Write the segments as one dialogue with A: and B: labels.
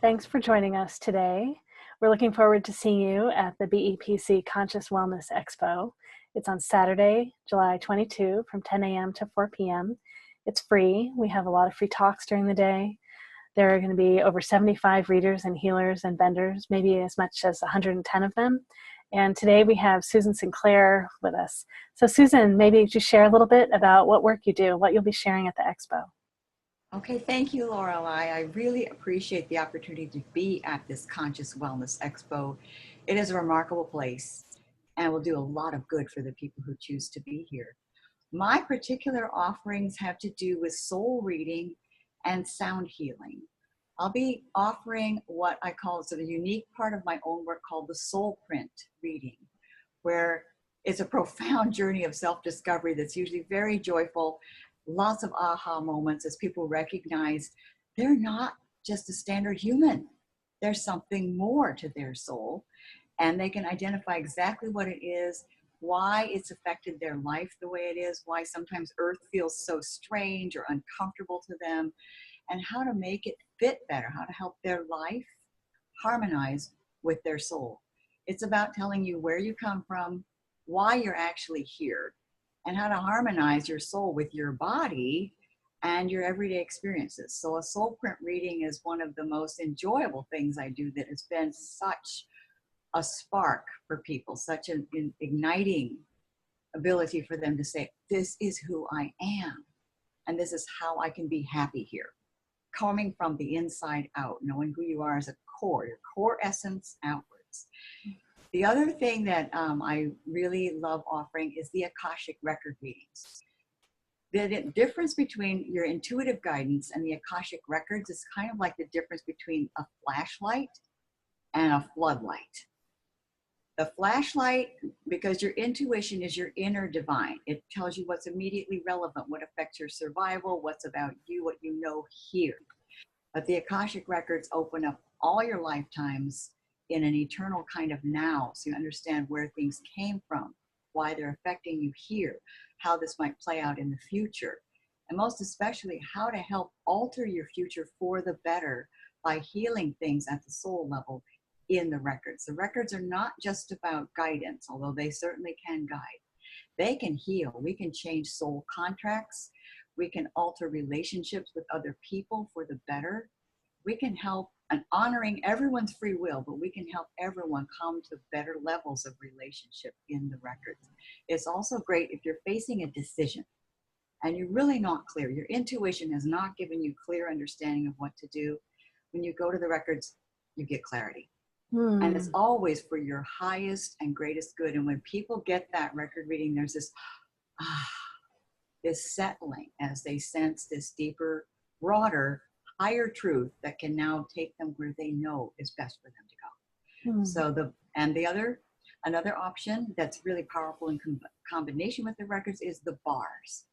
A: Thanks for joining us today. We're looking forward to seeing you at the BEPC Conscious Wellness Expo. It's on Saturday, July 22 from 10 a.m. to 4 p.m. It's free. We have a lot of free talks during the day. There are going to be over 75 readers and healers and vendors, maybe as much as 110 of them. And today we have Susan Sinclair with us. So Susan, maybe just share a little bit about what work you do, what you'll be sharing at the expo.
B: Okay, thank you, Lorelei. I really appreciate the opportunity to be at this Conscious Wellness Expo. It is a remarkable place and will do a lot of good for the people who choose to be here. My particular offerings have to do with soul reading and sound healing. I'll be offering what I call sort of a unique part of my own work called the SoulPrint Reading, where it's a profound journey of self-discovery that's usually very joyful, lots of aha moments as people recognize they're not just a standard human. There's something more to their soul, and they can identify exactly what it is, why it's affected their life the way it is, why sometimes Earth feels so strange or uncomfortable to them, and how to make it fit better, how to help their life harmonize with their soul. It's about telling you where you come from, why you're actually here, and how to harmonize your soul with your body and your everyday experiences. So a soul print reading is one of the most enjoyable things I do that has been such a spark for people, such an igniting ability for them to say, this is who I am, and this is how I can be happy here. Coming from the inside out, knowing who you are as a core, your core essence outwards. The other thing that I really love offering is the Akashic Record Readings. The difference between your intuitive guidance and the Akashic Records is kind of like the difference between a flashlight and a floodlight. The flashlight, because your intuition is your inner divine. It tells you what's immediately relevant, what affects your survival, what's about you, what you know here. But the Akashic Records open up all your lifetimes in an eternal kind of now, so you understand where things came from, why they're affecting you here, how this might play out in the future, and most especially how to help alter your future for the better by healing things at the soul level in the records. The records are not just about guidance, although they certainly can guide. They can heal. We can change soul contracts. We can alter relationships with other people for the better. We can help, and honoring everyone's free will, but we can help everyone come to better levels of relationship in the records. It's also great if you're facing a decision and you're really not clear. Your intuition has not given you clear understanding of what to do. When you go to the records, you get clarity. And it's always for your highest and greatest good. And when people get that record reading, there's this settling as they sense this deeper, broader, higher truth that can now take them where they know is best for them to go. So another option that's really powerful in combination with the records is the bars.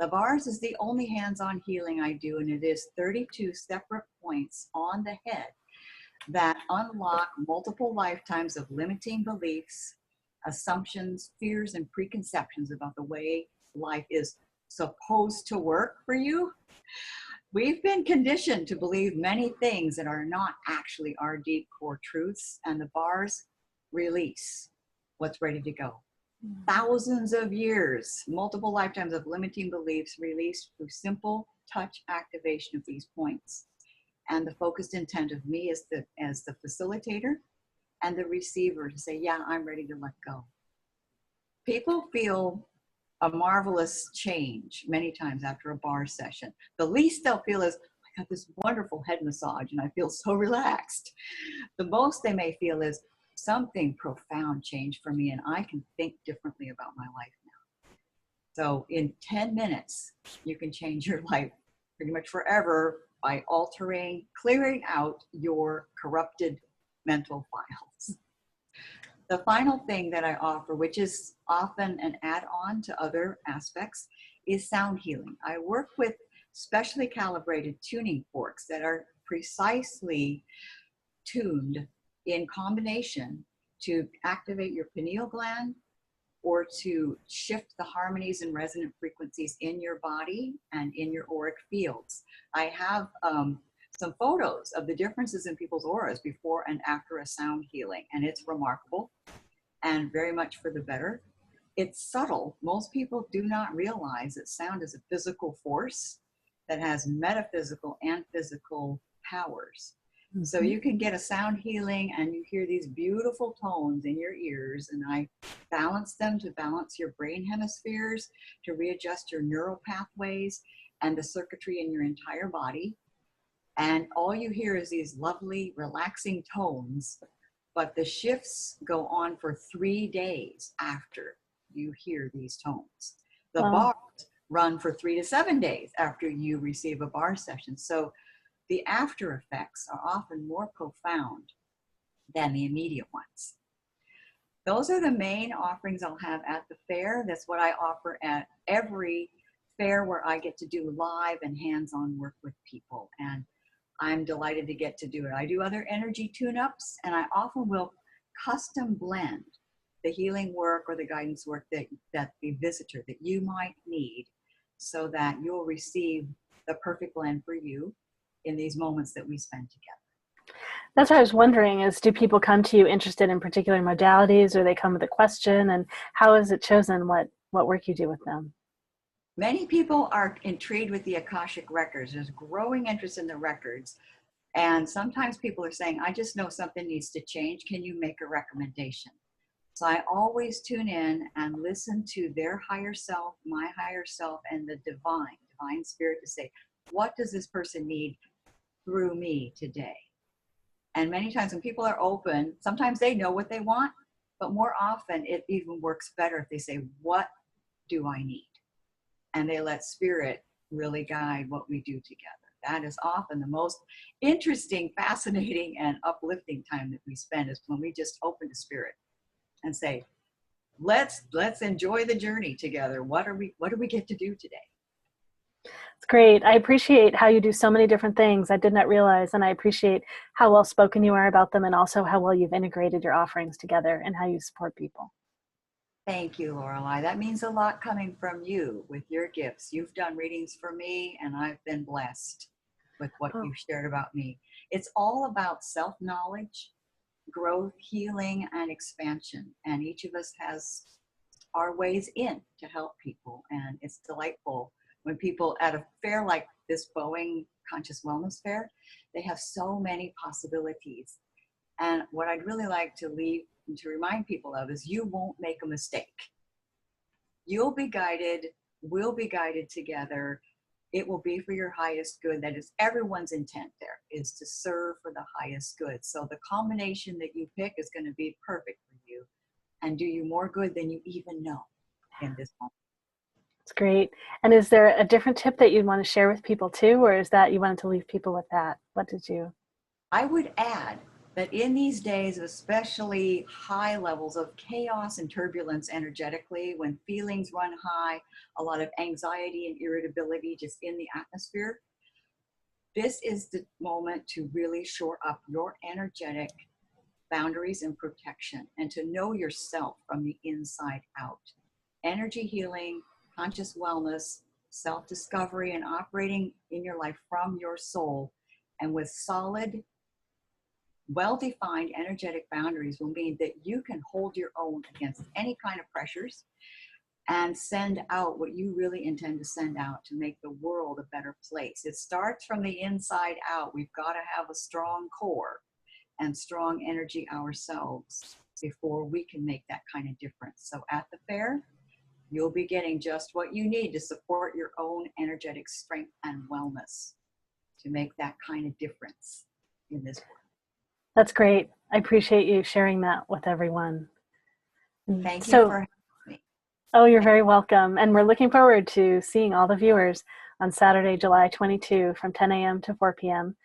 B: The bars is the only hands-on healing I do, and it is 32 separate points on the head that unlock multiple lifetimes of limiting beliefs, assumptions, fears, and preconceptions about the way life is supposed to work for you. We've been conditioned to believe many things that are not actually our deep core truths, and the bars release what's ready to go. Thousands of years, multiple lifetimes of limiting beliefs released through simple touch activation of these points. And the focused intent of me as the facilitator and the receiver to say, yeah, I'm ready to let go. People feel a marvelous change many times after a bar session. The least they'll feel is, I got this wonderful head massage and I feel so relaxed. The most they may feel is, something profound changed for me and I can think differently about my life now. So in 10 minutes, you can change your life pretty much forever by altering, clearing out your corrupted mental files. The final thing that I offer, which is often an add-on to other aspects, is sound healing. I work with specially calibrated tuning forks that are precisely tuned in combination to activate your pineal gland or to shift the harmonies and resonant frequencies in your body and in your auric fields. I have some photos of the differences in people's auras before and after a sound healing. And it's remarkable and very much for the better. It's subtle. Most people do not realize that sound is a physical force that has metaphysical and physical powers. Mm-hmm. So you can get a sound healing and you hear these beautiful tones in your ears, and I balance them to balance your brain hemispheres, to readjust your neural pathways and the circuitry in your entire body. And all you hear is these lovely, relaxing tones, but the shifts go on for 3 days after you hear these tones. The bars run for 3 to 7 days after you receive a bar session. So the after effects are often more profound than the immediate ones. Those are the main offerings I'll have at the fair. That's what I offer at every fair where I get to do live and hands-on work with people. And I'm delighted to get to do it. I do other energy tune-ups, and I often will custom blend the healing work or the guidance work that the visitor that you might need, so that you'll receive the perfect blend for you in these moments that we spend together.
A: That's what I was wondering, is do people come to you interested in particular modalities, or they come with a question, and how is it chosen what work you do with them?
B: Many people are intrigued with the Akashic Records. There's growing interest in the records. And sometimes people are saying, I just know something needs to change. Can you make a recommendation? So I always tune in and listen to their higher self, my higher self, and the divine spirit to say, what does this person need through me today? And many times when people are open, sometimes they know what they want, but more often it even works better if they say, what do I need? And they let spirit really guide what we do together. That is often the most interesting, fascinating, and uplifting time that we spend, is when we just open to spirit and say, let's enjoy the journey together. What do we get to do today?
A: It's great. I appreciate how you do so many different things. I did not realize, and I appreciate how well spoken you are about them, and also how well you've integrated your offerings together and how you support people.
B: Thank you, Lorelei. That means a lot coming from you with your gifts. You've done readings for me, and I've been blessed with what you've shared about me. It's all about self-knowledge, growth, healing, and expansion. And each of us has our ways in to help people. And it's delightful when people at a fair like this Boeing Conscious Wellness Fair, they have so many possibilities. And what I'd really like to leave and to remind people of is, you won't make a mistake. You'll be guided, we'll be guided together. It will be for your highest good. That is everyone's intent there, is to serve for the highest good. So the combination that you pick is going to be perfect for you and do you more good than you even know in this moment.
A: It's great. And is there a different tip that you'd want to share with people too, or is that you wanted to leave people with that? What did you?
B: I would add that in these days of especially high levels of chaos and turbulence energetically, when feelings run high, a lot of anxiety and irritability just in the atmosphere, this is the moment to really shore up your energetic boundaries and protection, and to know yourself from the inside out. Energy healing, conscious wellness, self-discovery, and operating in your life from your soul, and with solid, well-defined energetic boundaries, will mean that you can hold your own against any kind of pressures and send out what you really intend to send out to make the world a better place. It starts from the inside out. We've got to have a strong core and strong energy ourselves before we can make that kind of difference. So at the fair, you'll be getting just what you need to support your own energetic strength and wellness to make that kind of difference in this world.
A: That's great. I appreciate you sharing that with everyone.
B: Thank you for having me.
A: Oh, you're very welcome. And we're looking forward to seeing all the viewers on Saturday, July 22 from 10 a.m. to 4 p.m.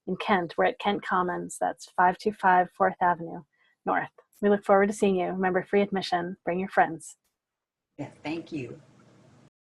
A: in Kent. We're at Kent Commons. That's 525 4th Avenue North. We look forward to seeing you. Remember, free admission. Bring your friends.
B: Yeah, thank you.